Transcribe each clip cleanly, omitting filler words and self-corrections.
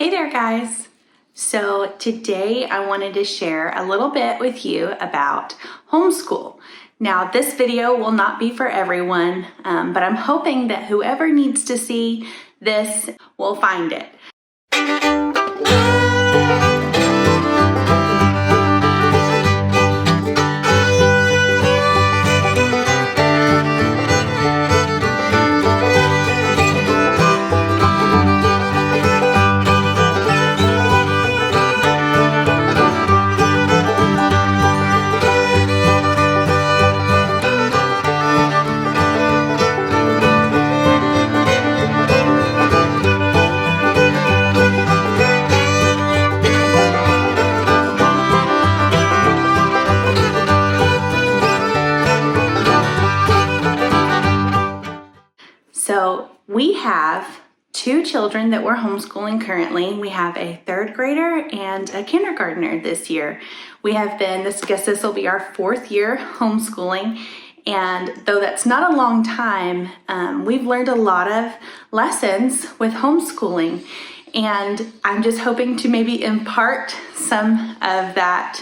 Hey there guys! So today I wanted to share a little bit with you about homeschool. Now this video will not be for everyone, but I'm hoping that whoever needs to see this will find it. So we have two children that we're homeschooling currently. We have a third grader and a kindergartner this year. We have been, this will be our fourth year homeschooling. And though that's not a long time, we've learned a lot of lessons with homeschooling. And I'm just hoping to maybe impart some of that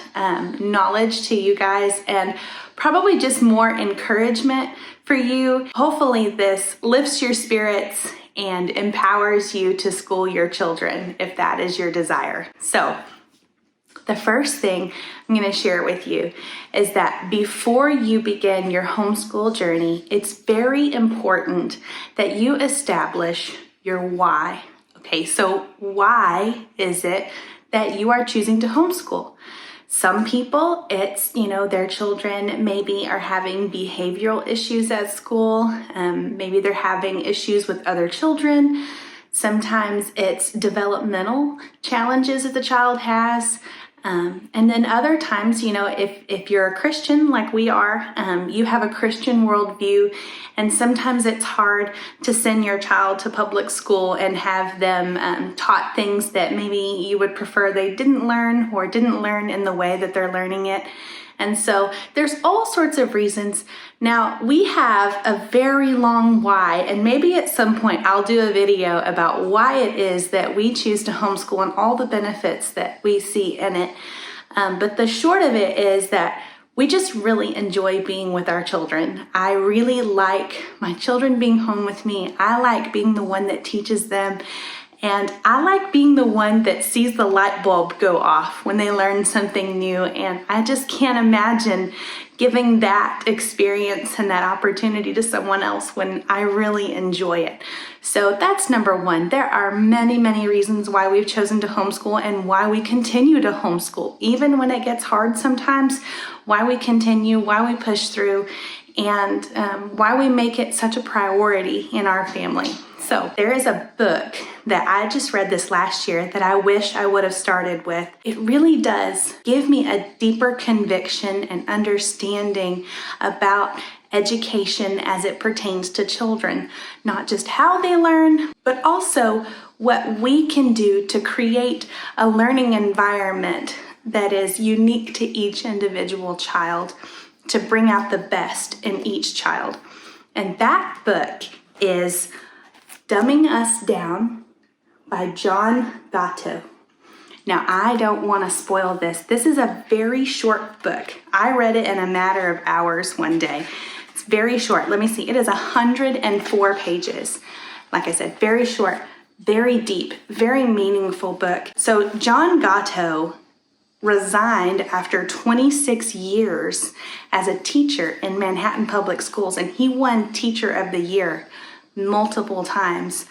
knowledge to you guys and probably just more encouragement for you. Hopefully this lifts your spirits and empowers you to school your children if that is your desire. So the first thing I'm going to share with you is that before you begin your homeschool journey, it's very important that you establish your why. Okay, so why is it that you are choosing to homeschool? Some people, it's, their children maybe are having behavioral issues at school. Maybe they're having issues with other children. Sometimes it's developmental challenges that the child has. And then other times, if you're a Christian like we are, you have a Christian worldview, and sometimes it's hard to send your child to public school and have them taught things that maybe you would prefer they didn't learn or didn't learn in the way that they're learning it. And so there's all sorts of reasons. Now we have a very long why, and maybe at some point I'll do a video about why it is that we choose to homeschool and all the benefits that we see in it. But the short of it is that we just really enjoy being with our children. I really like my children being home with me. I like being the one that teaches them. And I like being the one that sees the light bulb go off when they learn something new. And I just can't imagine giving that experience and that opportunity to someone else when I really enjoy it. So that's number one. There are many, many reasons why we've chosen to homeschool and why we continue to homeschool, even when it gets hard sometimes, why we continue, why we push through, and why we make it such a priority in our family. So there is a book that I just read this last year that I wish I would have started with. It really does give me a deeper conviction and understanding about education as it pertains to children. Not just how they learn, but also what we can do to create a learning environment that is unique to each individual child, to bring out the best in each child. And that book is Dumbing Us Down by Gatto. Now, I don't want to spoil this. This is a very short book. I read it in a matter of hours one day. It's very short. Let me see. It is 104 pages. Like I said, very short, very deep, very meaningful book. So Gatto resigned after 26 years as a teacher in Manhattan Public Schools, and he won Teacher of the Year multiple times.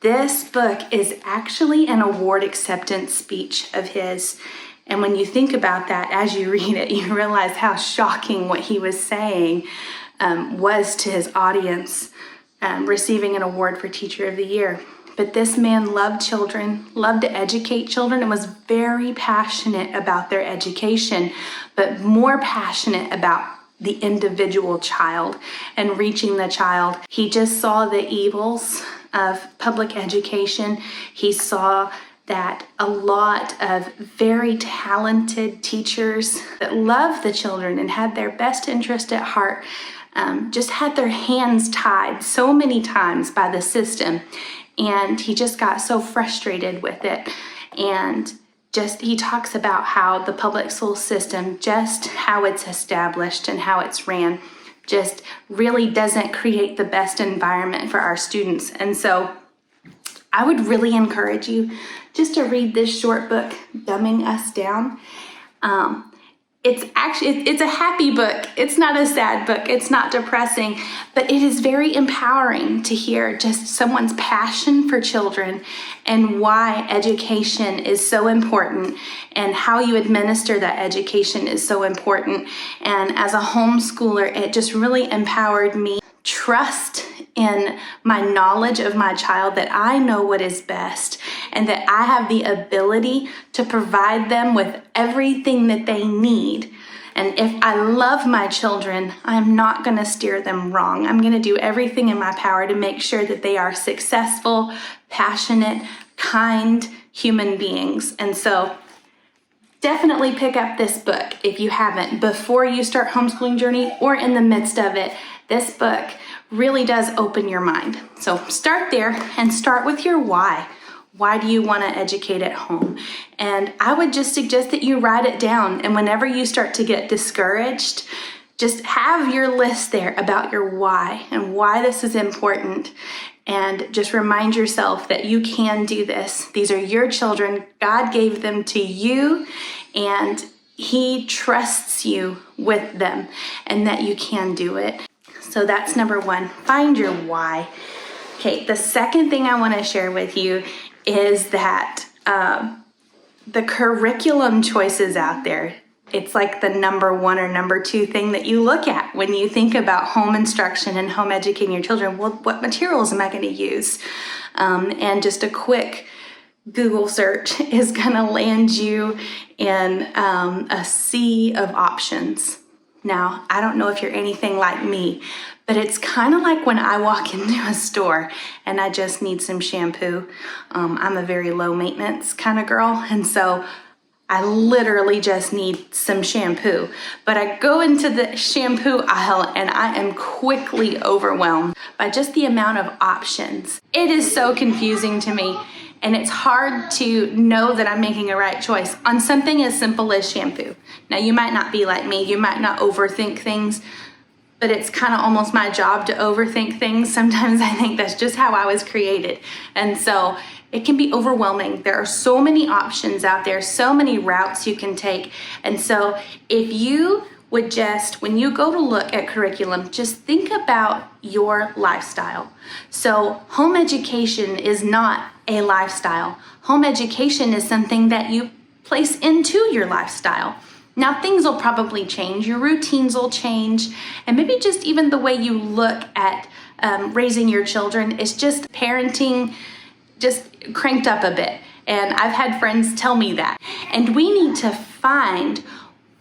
This book is actually an award acceptance speech of his. And when you think about that, as you read it, you realize how shocking what he was saying was to his audience, receiving an award for Teacher of the Year. But this man loved children, loved to educate children, and was very passionate about their education, but more passionate about the individual child and reaching the child. He just saw the evils of public education. He saw that a lot of very talented teachers that loved the children and had their best interest at heart just had their hands tied so many times by the system. and he just got so frustrated with it. And he talks about how the public school system, just how it's established and how it's ran, just really doesn't create the best environment for our students. And so I would really encourage you just to read this short book, Dumbing Us Down. It's a happy book. It's not a sad book. It's not depressing, but it is very empowering to hear just someone's passion for children and why education is so important and how you administer that education is so important. And as a homeschooler, it just really empowered me. Trust in my knowledge of my child, that I know what is best and that I have the ability to provide them with everything that they need. And if I love my children, I'm not going to steer them wrong. I'm going to do everything in my power to make sure that they are successful, passionate, kind human beings. And so definitely pick up this book if you haven't, before you start homeschooling journey or in the midst of it. This book really does open your mind. So start there and start with your why. Why do you want to educate at home? And I would just suggest that you write it down. And whenever you start to get discouraged, just have your list there about your why and why this is important. And just remind yourself that you can do this. These are your children. God gave them to you, and He trusts you with them, and that you can do it. So that's number one, find your why. Okay, the second thing I want to share with you is that the curriculum choices out there, it's like the number one or number two thing that you look at when you think about home instruction and home educating your children. Well, what materials am I going to use? And just a quick Google search is going to land you in a sea of options. Now, I don't know if you're anything like me, but it's kind of like when I walk into a store and I just need some shampoo. I'm a very low maintenance kind of girl, and so I literally just need some shampoo. But I go into the shampoo aisle and I am quickly overwhelmed by just the amount of options. It is so confusing to me. And it's hard to know that I'm making a right choice on something as simple as shampoo. Now, you might not be like me. You might not overthink things, but it's kind of almost my job to overthink things. Sometimes I think that's just how I was created. And so it can be overwhelming. There are so many options out there, so many routes you can take. And so if you would just, when you go to look at curriculum, just think about your lifestyle. So home education is not a lifestyle. Home education is something that you place into your lifestyle. Now, things will probably change, your routines will change, and maybe just even the way you look at raising your children is just parenting just cranked up a bit. And I've had friends tell me that. And we need to find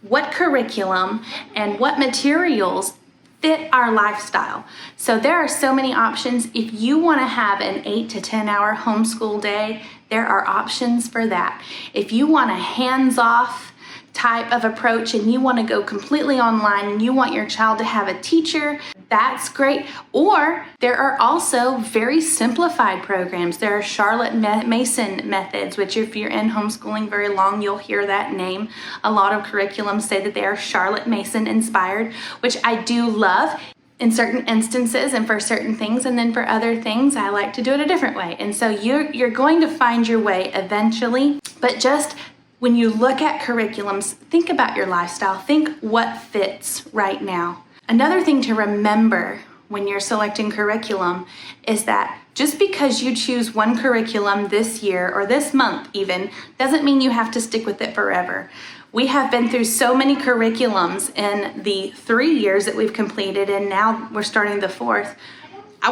what curriculum and what materials fit our lifestyle. So there are so many options. If you want to have an 8 to 10 hour homeschool day, there are options for that. If you want a hands-off type of approach and you want to go completely online and you want your child to have a teacher, that's great. Or there are also very simplified programs. There are Charlotte Mason methods, which if you're in homeschooling very long, you'll hear that name. A lot of curriculums say that they are Charlotte Mason inspired, which I do love in certain instances and for certain things. And then for other things, I like to do it a different way. And so you're going to find your way eventually, but just when you look at curriculums, think about your lifestyle. Think what fits right now. Another thing to remember when you're selecting curriculum is that just because you choose one curriculum this year or this month even, doesn't mean you have to stick with it forever. We have been through so many curriculums in the 3 years that we've completed, and now we're starting the 4th.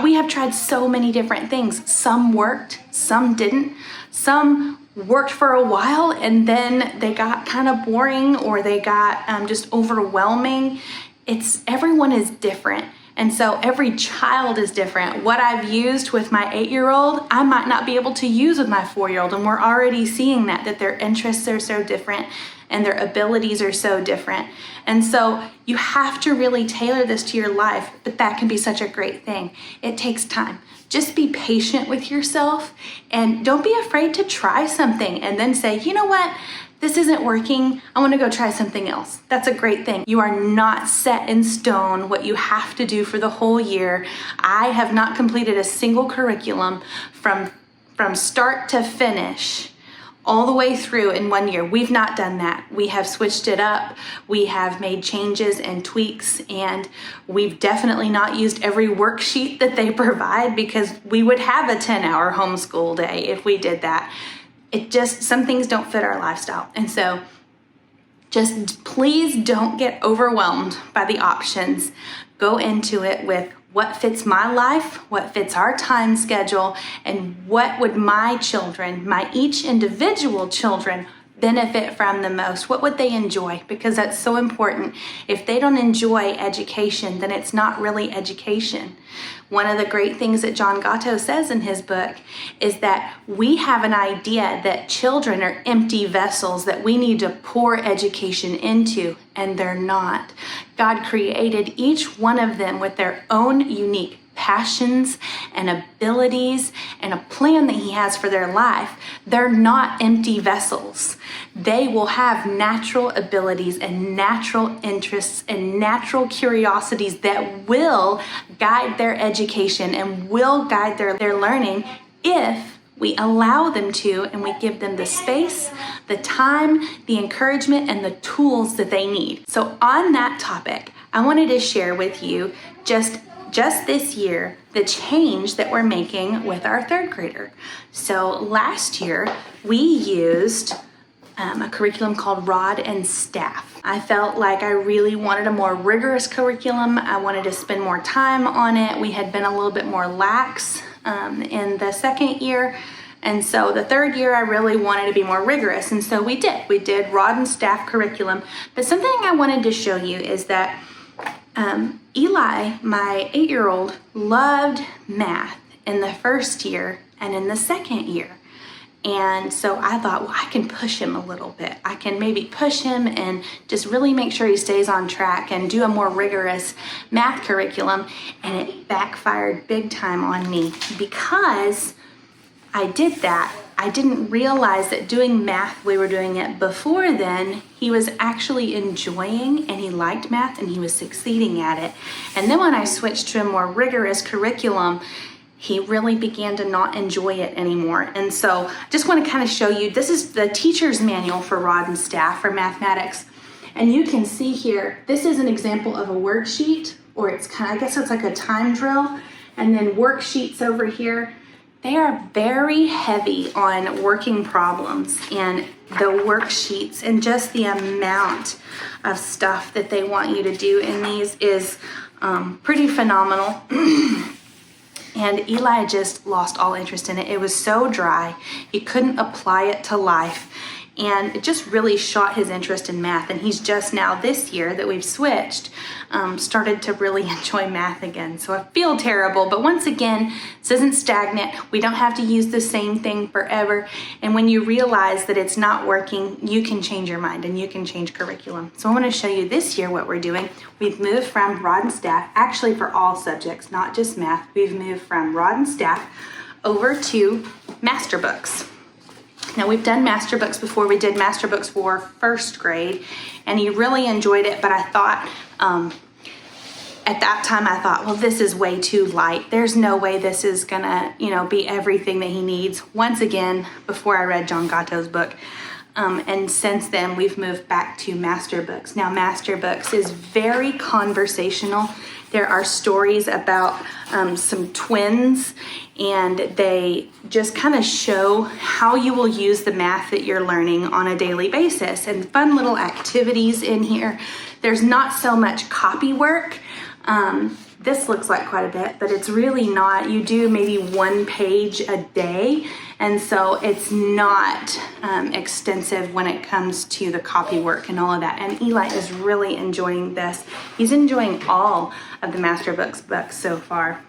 We have tried so many different things. Some worked, some didn't. Some worked for a while and then they got kind of boring or they got just overwhelming. Everyone is different. And so every child is different. What I've used with my 8-year-old, I might not be able to use with my 4-year-old. And we're already seeing that their interests are so different. and their abilities are so different. And so you have to really tailor this to your life, but that can be such a great thing. It takes time. Just be patient with yourself and don't be afraid to try something and then say, you know what? This isn't working. I want to go try something else. That's a great thing. You are not set in stone what you have to do for the whole year. I have not completed a single curriculum from start to finish all the way through in 1 year. We've not done that. We have switched it up. We have made changes and tweaks, and we've definitely not used every worksheet that they provide, because we would have a 10-hour homeschool day if we did that. Some things don't fit our lifestyle. And so just please don't get overwhelmed by the options. Go into it with what fits my life, what fits our time schedule, and what would my children, my each individual children, benefit from the most? What would they enjoy? Because that's so important. If they don't enjoy education, then it's not really education. One of the great things that John Gatto says in his book is that we have an idea that children are empty vessels that we need to pour education into, and they're not. God created each one of them with their own unique passions and abilities and a plan that he has for their life. They're not empty vessels. They will have natural abilities and natural interests and natural curiosities that will guide their education and will guide their learning if we allow them to, and we give them the space, the time, the encouragement, and the tools that they need. So on that topic, I wanted to share with you just this year, the change that we're making with our third grader. So last year, we used a curriculum called Rod and Staff. I felt like I really wanted a more rigorous curriculum. I wanted to spend more time on it. We had been a little bit more lax in the second year. And so the third year, I really wanted to be more rigorous. And so we did Rod and Staff curriculum. But something I wanted to show you is that Eli, my 8-year-old, loved math in the first year and in the second year. And so I thought, well, I can push him a little bit. I can maybe push him and just really make sure he stays on track and do a more rigorous math curriculum. And it backfired big time on me because I did that. I didn't realize that doing math, we were doing it before then, he was actually enjoying and he liked math and he was succeeding at it. And then when I switched to a more rigorous curriculum, he really began to not enjoy it anymore. And so I just want to kind of show you, this is the teacher's manual for Rod and Staff for mathematics. And you can see here, this is an example of a worksheet, or it's kind of, I guess it's like a time drill, and then worksheets over here. They are very heavy on working problems and the worksheets, and just the amount of stuff that they want you to do in these is pretty phenomenal. And Eli just lost all interest in it. It was so dry. He couldn't apply it to life. And it just really shot his interest in math. And he's just now, this year that we've switched, started to really enjoy math again. So I feel terrible, but once again, this isn't stagnant. We don't have to use the same thing forever. And when you realize that it's not working, you can change your mind and you can change curriculum. So I want to show you this year what we're doing. We've moved from Rod and Staff, actually for all subjects, not just math. We've moved from Rod and Staff over to Master Books. Now, we've done master books before. We did master books for first grade, and he really enjoyed it, but I thought, at that time, I thought, well, this is way too light. There's no way this is gonna, be everything that he needs. Once again, before I read John Gatto's book, and since then, we've moved back to master books. Now, master books is very conversational. There are stories about some twins, and they just kind of show how you will use the math that you're learning on a daily basis, and fun little activities in here. There's not so much copy work. This looks like quite a bit, but it's really not. You do maybe 1 page a day, and so it's not extensive when it comes to the copy work and all of that. And Eli is really enjoying this. He's enjoying all of the Master Books books so far.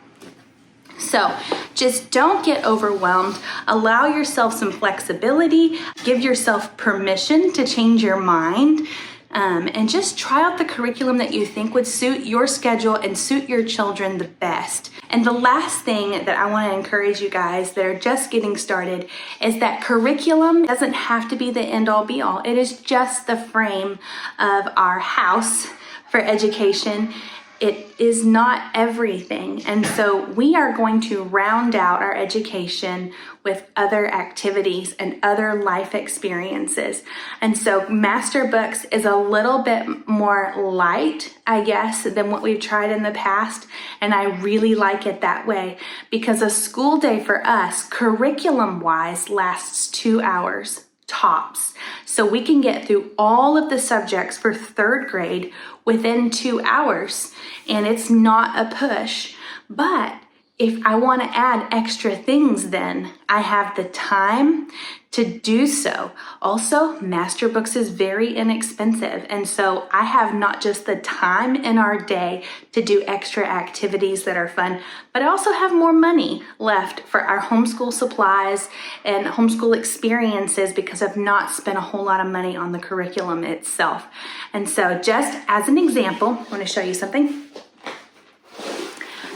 So just don't get overwhelmed. Allow yourself some flexibility. Give yourself permission to change your mind. And just try out the curriculum that you think would suit your schedule and suit your children the best. And the last thing that I want to encourage you guys that are just getting started is that curriculum doesn't have to be the end-all be-all. It is just the frame of our house for education. It is not everything. And so we are going to round out our education with other activities and other life experiences. And so Master Books is a little bit more light, I guess, than what we've tried in the past. And I really like it that way because a school day for us, curriculum-wise, lasts 2 hours tops. So we can get through all of the subjects for 3rd grade within 2 hours, and it's not a push. But if I want to add extra things, then I have the time to do so. Also, Master Books is very inexpensive, and so I have not just the time in our day to do extra activities that are fun, but I also have more money left for our homeschool supplies and homeschool experiences because I've not spent a whole lot of money on the curriculum itself. And so just as an example, I want to show you something.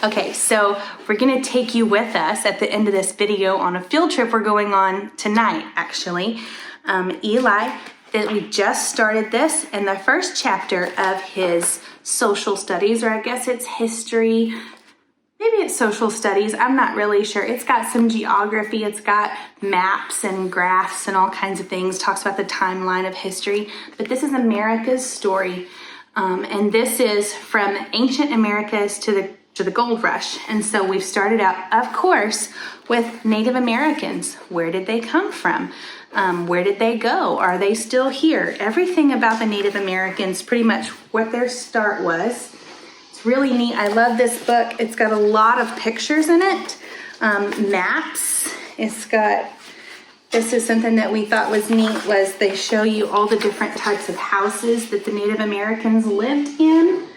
Okay, so we're gonna take you with us at the end of this video on a field trip we're going on tonight, actually. Eli, we just started this in the first chapter of his social studies, or I guess it's history, maybe it's social studies, I'm not really sure. It's got some geography, it's got maps and graphs and all kinds of things, talks about the timeline of history, but this is America's story. And this is from ancient Americas to the gold rush. And so we've started out, of course, with Native Americans. Where did they come from? Where did they go? Are they still here? Everything about the Native Americans, pretty much what their start was. It's really neat. I love this book. It's got a lot of pictures in it, maps. It's got, this is something that we thought was neat, was they show you all the different types of houses that the Native Americans lived in.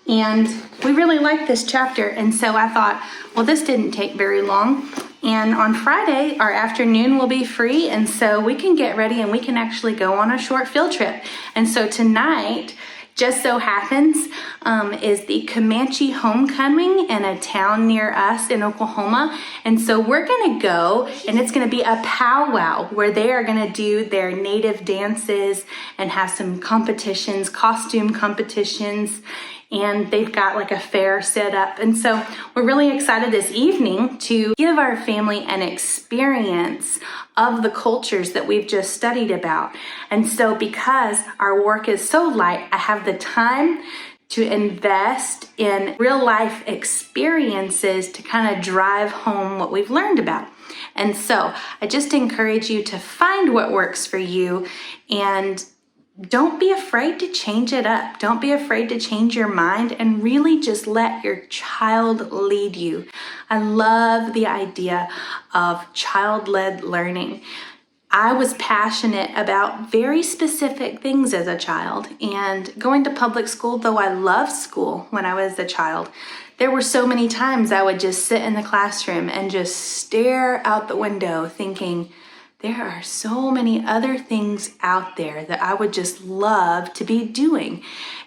And we really liked this chapter, and so I thought, well, this didn't take very long. And on Friday, our afternoon will be free, and so we can get ready and we can actually go on a short field trip. And so tonight, just so happens, is the Comanche homecoming in a town near us in Oklahoma. And so we're gonna go, and it's gonna be a powwow where they are gonna do their native dances and have some competitions, costume competitions, and they've got like a fair set up. And so we're really excited this evening to give our family an experience of the cultures that we've just studied about. And so because our work is so light, I have the time to invest in real life experiences to kind of drive home what we've learned about. And so I just encourage you to find what works for you, and don't be afraid to change it up. Don't be afraid to change your mind, and really just let your child lead you. I love the idea of child-led learning. I was passionate about very specific things as a child, and going to public school, though I loved school when I was a child, there were so many times I would just sit in the classroom and just stare out the window thinking, there are so many other things out there that I would just love to be doing.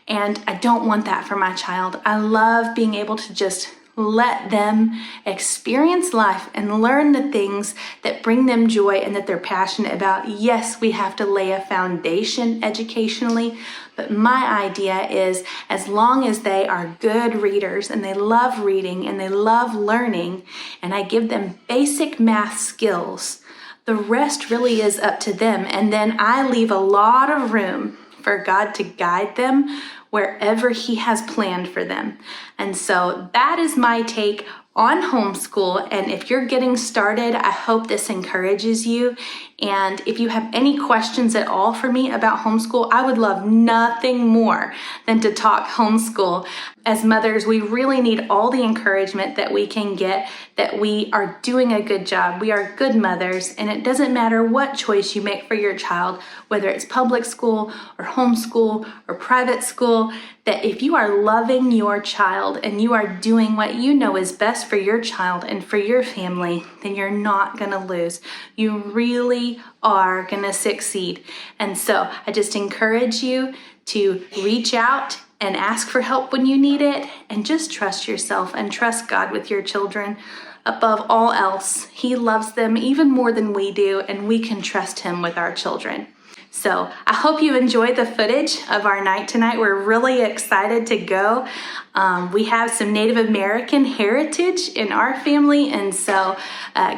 And I don't want that for my child. I love being able to just let them experience life and learn the things that bring them joy and that they're passionate about. Yes, we have to lay a foundation educationally, but my idea is as long as they are good readers and they love reading and they love learning, and I give them basic math skills, the rest really is up to them. And then I leave a lot of room for God to guide them wherever He has planned for them. And so that is my take on homeschool. And if you're getting started, I hope this encourages you. And if you have any questions at all for me about homeschool, I would love nothing more than to talk homeschool. As mothers, we really need all the encouragement that we can get, that we are doing a good job. We are good mothers, and it doesn't matter what choice you make for your child, whether it's public school or homeschool or private school, that if you are loving your child and you are doing what you know is best for your child and for your family, then you're not gonna lose. You really are gonna succeed. And so I just encourage you to reach out and ask for help when you need it, and just trust yourself and trust God with your children. Above all else, He loves them even more than we do, and we can trust Him with our children. So I hope you enjoyed the footage of our night tonight. We're really excited to go. We have some Native American heritage in our family, and so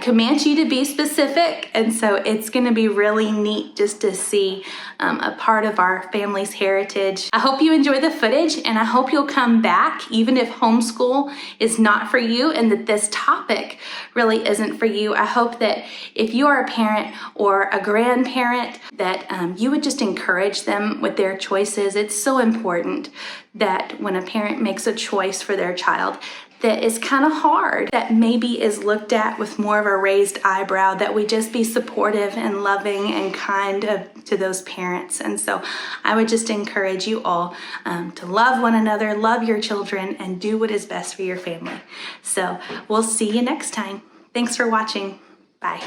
Comanche to be specific. And so it's going to be really neat just to see a part of our family's heritage. I hope you enjoy the footage, and I hope you'll come back even if homeschool is not for you and that this topic really isn't for you. I hope that if you are a parent or a grandparent, that you would just encourage them with their choices. It's so important that when a parent makes a choice for their child that is kind of hard, that maybe is looked at with more of a raised eyebrow, that we just be supportive and loving and kind to those parents. And so I would just encourage you all to love one another, love your children, and do what is best for your family. So we'll see you next time. Thanks for watching. Bye.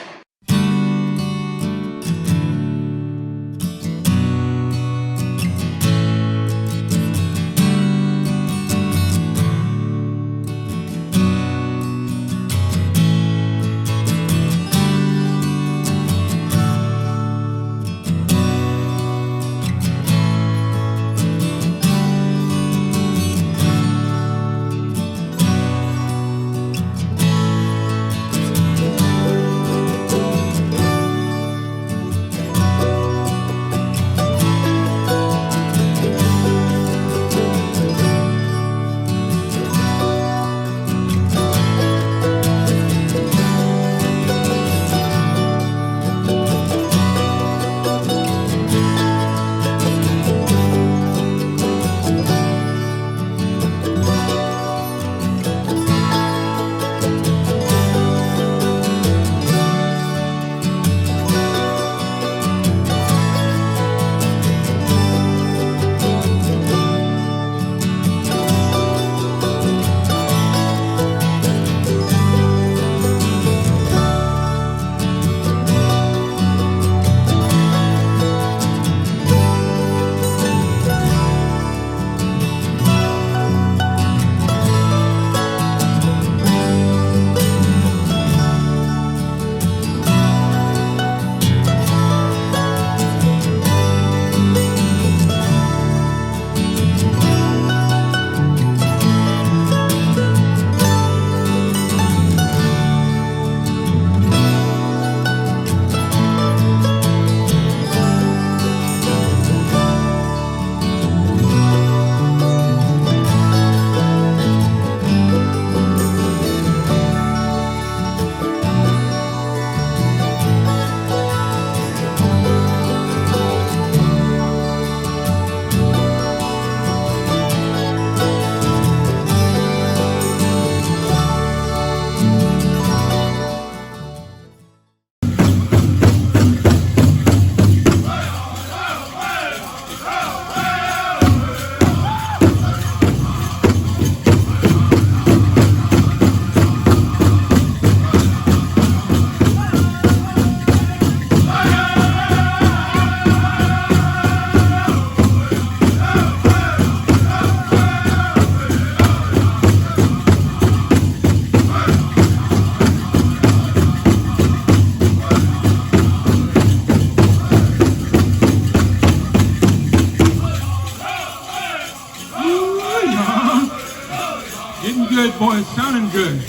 Good, boys, sounding good.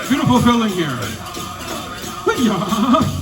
Beautiful feeling here. Hoo-yah.